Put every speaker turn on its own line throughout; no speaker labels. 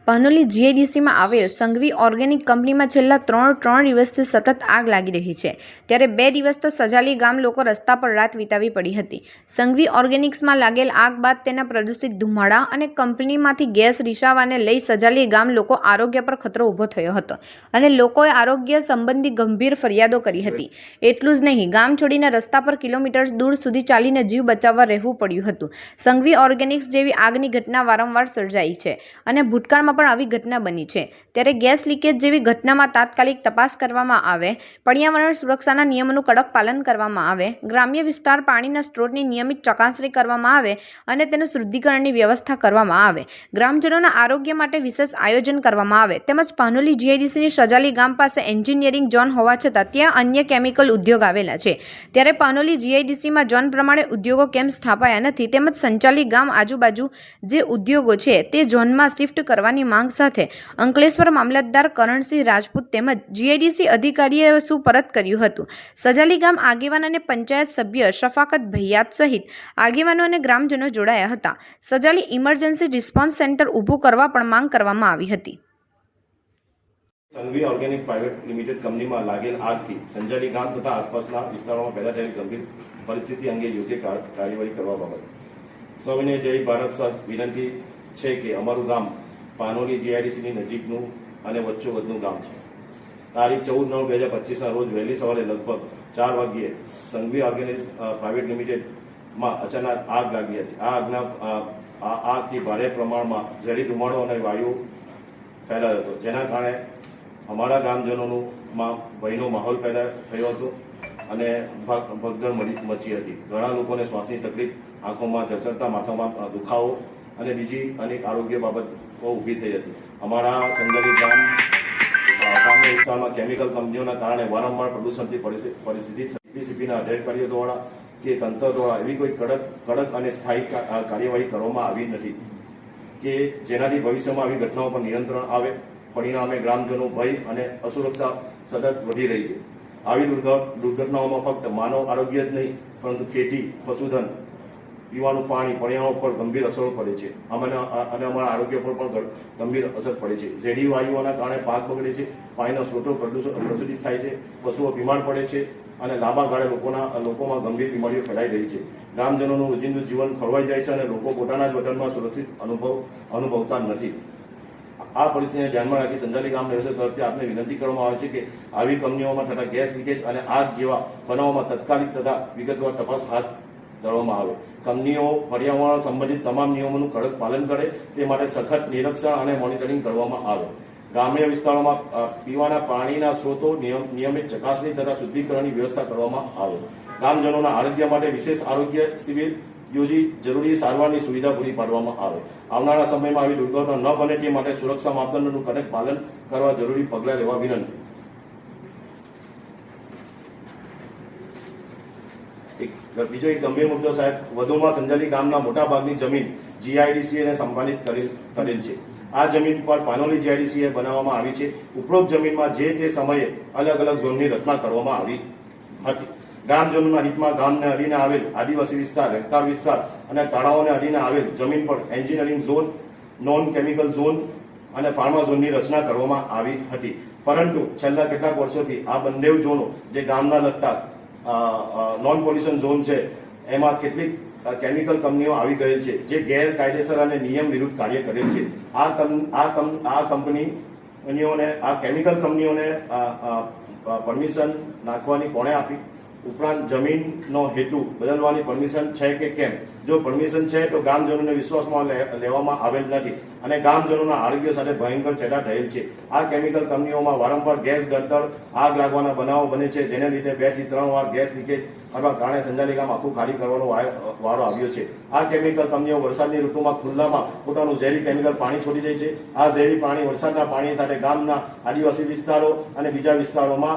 પાનોલી જીઆઈડીસીમાં આવેલ સંઘવી ઓર્ગેનિક કંપનીમાં છેલ્લા ત્રણ દિવસથી સતત આગ લાગી રહી છે. ત્યારે 2 દિવસ તો સજાલી ગામ લોકો રસ્તા પર રાત વિતાવી પડી હતી. સંઘવી ઓર્ગેનિક્સમાં લાગેલ આગ બાદ તેના પ્રદૂષિત ધુમાડા અને કંપનીમાંથી ગેસ રિસાવાને લઈ સજાલી ગામ લોકો આરોગ્ય પર ખતરો ઊભો થયો હતો અને લોકોએ આરોગ્ય સંબંધી ગંભીર ફરિયાદો કરી હતી. એટલું જ નહીં, ગામ છોડીને રસ્તા પર કિલોમીટર દૂર સુધી ચાલીને જીવ બચાવવા રહેવું પડ્યું હતું. સંઘવી ઓર્ગેનિક્સ જેવી આગની ઘટના વારંવાર સર્જાઈ છે અને ભૂતકાળમાં પણ આવી ઘટના બની છે. ત્યારે ગેસ લીકેજ જેવી ઘટનામાં તાત્કાલિક તપાસ કરવામાં આવે, પર્યાવરણ સુરક્ષાના નિયમોનું કડક પાલન કરવામાં આવે, ગ્રામ્ય વિસ્તાર પાણીના સ્ત્રોતની નિયમિત ચકાસણી કરવામાં આવે અને તેનું શુદ્ધિકરણની વ્યવસ્થા કરવામાં આવે, ગ્રામજનોના આરોગ્ય માટે વિશેષ આયોજન કરવામાં આવે. તેમજ પાનોલી જીઆઈડીસીની સજાલી ગામ પાસે એન્જિનિયરિંગ ઝોન હોવા છતાં ત્યાં અન્ય કેમિકલ ઉદ્યોગ આવેલા છે. ત્યારે પાનોલી જીઆઈડીસીમાં ઝોન પ્રમાણે ઉદ્યોગો કેમ સ્થાપાયા નથી, તેમજ સંચાલી ગામ આજુબાજુ જે ઉદ્યોગો છે તે ઝોનમાં શિફ્ટ કરવાની માંગ સાથે અંકલેશ્વર મામલતદાર કરણસિંહ રાજપૂત તેમજ જીઆઈડીસી અધિકારીએ શું પરત કર્યું હતું. સજાલી ગામ આગેવાન અને પંચાયત સભ્ય શફાકત ભૈયાત સહિત આગેવાનો અને ગ્રામજનો જોડાયા હતા. સજાલી ઇમરજન્સી રિસ્પોન્સ સેન્ટર ઊભું કરવા પણ માંગ કરવામાં આવી હતી.
સંઘવી ઓર્ગેનિક પ્રાઇવેટ લિમિટેડ કંપનીમાં લાગેલ આગથી સંજાલી ગામ તથા આસપાસના વિસ્તારોમાં પેદા થયેલ ગંભીર પરિસ્થિતિ અંગે યોગ્ય કાર્યવાહી કરવા બાબત સૌને જય ભારત વિનંતી છે કે અમારું ગામ પાનોલી જીઆઈડીસીની નજીકનું અને વચ્ચોવચ્ચનું ગામ છે. તારીખ 14/9/2025ના રોજ વહેલી સવારે લગભગ 4 વાગ્યે સંઘવી ઓર્ગેનિક્સ પ્રાઇવેટ લિમિટેડમાં અચાનક આગ લાગી હતી. આ આગથી ભારે પ્રમાણમાં ઝેરી ધુમાડો અને વાયુ ફેલાયો હતો, જેના કારણે અમારા ગામજનોનું ભયનો માહોલ પેદા થયો હતો અને ભગદડ મચી હતી. ઘણા લોકોને શ્વાસની તકલીફ, આંખોમાં ચરચરતા, માથામાં દુખાવો અને બીજી અનેક આરોગ્ય બાબતો ઊભી થઈ હતી. અમારા સંજાલી ગામના વિસ્તારમાં કેમિકલ કંપનીઓના કારણે વારંવાર પ્રદૂષણની પરિસ્થિતિ સીપીસીપીના અધિકારીઓ દ્વારા કે તંત્ર દ્વારા એવી કોઈ કડક અને સ્થાયી કાર્યવાહી કરવામાં આવી નથી કે જેનાથી ભવિષ્યમાં આવી ઘટનાઓ પર નિયંત્રણ આવે. પરિણામે ગ્રામજનો ભય અને અસુરક્ષા સતત વધી રહી છે. આવી દુર્ઘટનાઓમાં ફક્ત માનવ આરોગ્ય જ નહીં પરંતુ ખેતી, પશુધન, પીવાનું પાણી, પર્યાવરણ પર ગંભીર અસરો પડે છે અને અમારા આરોગ્ય પર પણ ગંભીર અસર પડે છે. ઝેરી વાયુઓના કારણે પાક બગડે છે, પાણીના સ્ત્રોતો પ્રદૂષિત થાય છે, પશુઓ બીમાર પડે છે અને લાંબા ગાળે લોકોમાં ગંભીર બીમારીઓ ફેલાઈ રહી છે. ગ્રામજનોનું રોજિંદુ જીવન ખોરવાઈ જાય છે અને લોકો પોતાના જ વતનમાં સુરક્ષિત અનુભવતા નથી. આ પરિસ્થિતિને ધ્યાનમાં રાખી સંજાલી ગામ રહેશે તરફથી આપને વિનંતી કરવામાં આવે છે કે આવી કંપનીઓમાં થતા ગેસ લીકેજ અને આગ જેવા બનાવોમાં તાત્કાલિક તથા વિગતવાર તપાસ હાથ ધરવામાં આવે. કંપનીઓ પર્યાવરણ સંબંધિત તમામ નિયમોનું કડક પાલન કરે તે માટે સખત નિરીક્ષણ અને મોનિટરિંગ કરવામાં આવે. ગ્રામ્ય વિસ્તારોમાં પીવાના પાણીના સ્ત્રોતો નિયમિત ચકાસણી તથા શુદ્ધિકરણની વ્યવસ્થા કરવામાં આવે. ગામજનોના આરોગ્ય માટે વિશેષ આરોગ્ય શિબિર યોજી જરૂરી સારવારની સુવિધા પૂરી પાડવામાં આવે. આવનારા સમયમાં આવી દુર્ઘટના ન બને તે માટે સુરક્ષા માપદંડોનું કડક પાલન કરવા જરૂરી પગલાં લેવા વિનંતી. બીજો એક ગંભીર મુદ્દો સાહેબ, વધુમાં સંજાલી ગામના મોટા ભાગની જમીન જીઆઈડીસીએ સંપાદિત કરેલ છે. આ જમીન પર પાનોલી જીઆઈડીસીએ બનાવવામાં આવી છે. ઉપરોક્ત જમીનમાં જે તે સમયે અલગ અલગ ઝોનની રચના કરવામાં આવી હતી. ગ્રામજનોના હિતમાં ગામને અડીને આવેલ આદિવાસી વિસ્તાર, રહેતાર વિસ્તાર અને તળાવોને અડીને આવેલ જમીન પર engineering zone, non chemical zone અને ફાર્મા ઝોનની રચના કરવામાં આવી હતી. પરંતુ છેલ્લા કેટલાક વર્ષોથી આ બંને ઝોનો જે ગામના લગતા નોન પોલ્યુશન ઝોન છે એમાં કેટલીક કેમિકલ કંપનીઓ આવી ગયેલ છે જે ગેરકાયદેસર અને નિયમ વિરુદ્ધ કાર્ય કરેલ છે. આ કેમિકલ કંપનીઓને પરમિશન નાખવાની કોણે આપી? ઉપરાંત જમીનનો હેતુ બદલવાની પરમિશન છે કે કેમ? જો પરમિશન છે તો ગામજનોને વિશ્વાસમાં લેવામાં આવેલ નથી અને ગામજનોના આરોગ્ય સાથે ભયંકર ચેડા થયેલ છે. આ કેમિકલ કંપનીઓમાં વારંવાર ગેસ ગળતર, આગ લાગવાના બનાવો બને છે, જેને લીધે 2 થી 3 વાર ગેસ લીકેજ કરવા કારણે સંજાલી ગામ આખું ખાલી કરવાનો વારો આવ્યો છે. આ કેમિકલ કંપનીઓ વરસાદની ઋતુમાં ખુલ્લામાં પોતાનું ઝેરી કેમિકલ પાણી છોડી દે છે. આ ઝેરી પાણી વરસાદના પાણી સાથે ગામના આદિવાસી વિસ્તારો અને બીજા વિસ્તારોમાં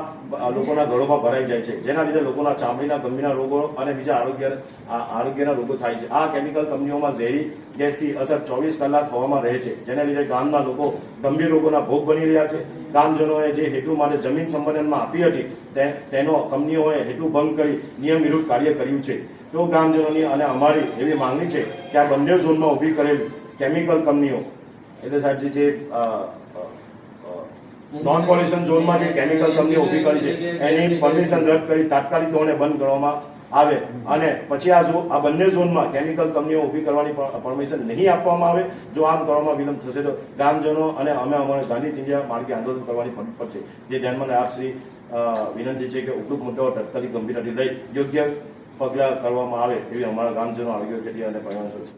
લોકોના ઘરોમાં ભરાઈ જાય છે, જેના લીધે લોકોના ચામડીના ગંભીર રોગો અને બીજા આરોગ્યના રોગો થાય છે. આ કેમિકલ કંપનીઓમાં ઝેરી ગેસથી અસર 24 કલાક હવામાં રહે છે, જેના લીધે ગામના લોકો ગંભીર રોગોના ભોગ બની રહ્યા છે. ગામજનોએ જે હેતુ માટે જમીન સંપાદનમાં આપી હતી તેનો કંપનીઓએ હેતુ ભંગ કરી નિયમ વિરુદ્ધ કાર્ય કર્યું છે. તો ગામજનોની અને અમારી એવી માંગણી છે કે આ બંને ઝોનમાં ઊભી કરેલી કેમિકલ કંપનીઓ એટલે સાહેબ જે નોન પોલ્યુશન ઝોનમાં જે કેમિકલ કંપનીઓ ઊભી કરી છે એની પરમિશન રદ કરી તાત્કાલિક ધોરણે બંધ કરવામાં આવે અને પછી આ બંને ઝોનમાં કેમિકલ કંપનીઓ ઊભી કરવાની પરમિશન નહીં આપવામાં આવે. જો આમ કરવામાં વિલંબ થશે તો ગ્રામજનો અને અમે અમારે ગાંધી ચિંધ્યા માર્ગે આંદોલન કરવાની પડશે. જે ધ્યાનમાં આપ શ્રી વિનંતી છે કે ઉપરોક્ત મુદ્દાઓ તાત્કાલિક ગંભીરતાથી લઈ યોગ્ય પગલાં કરવામાં આવે એવી અમારા ગ્રામજનો આરોગ્ય કચેરી અને પર્યાવરણ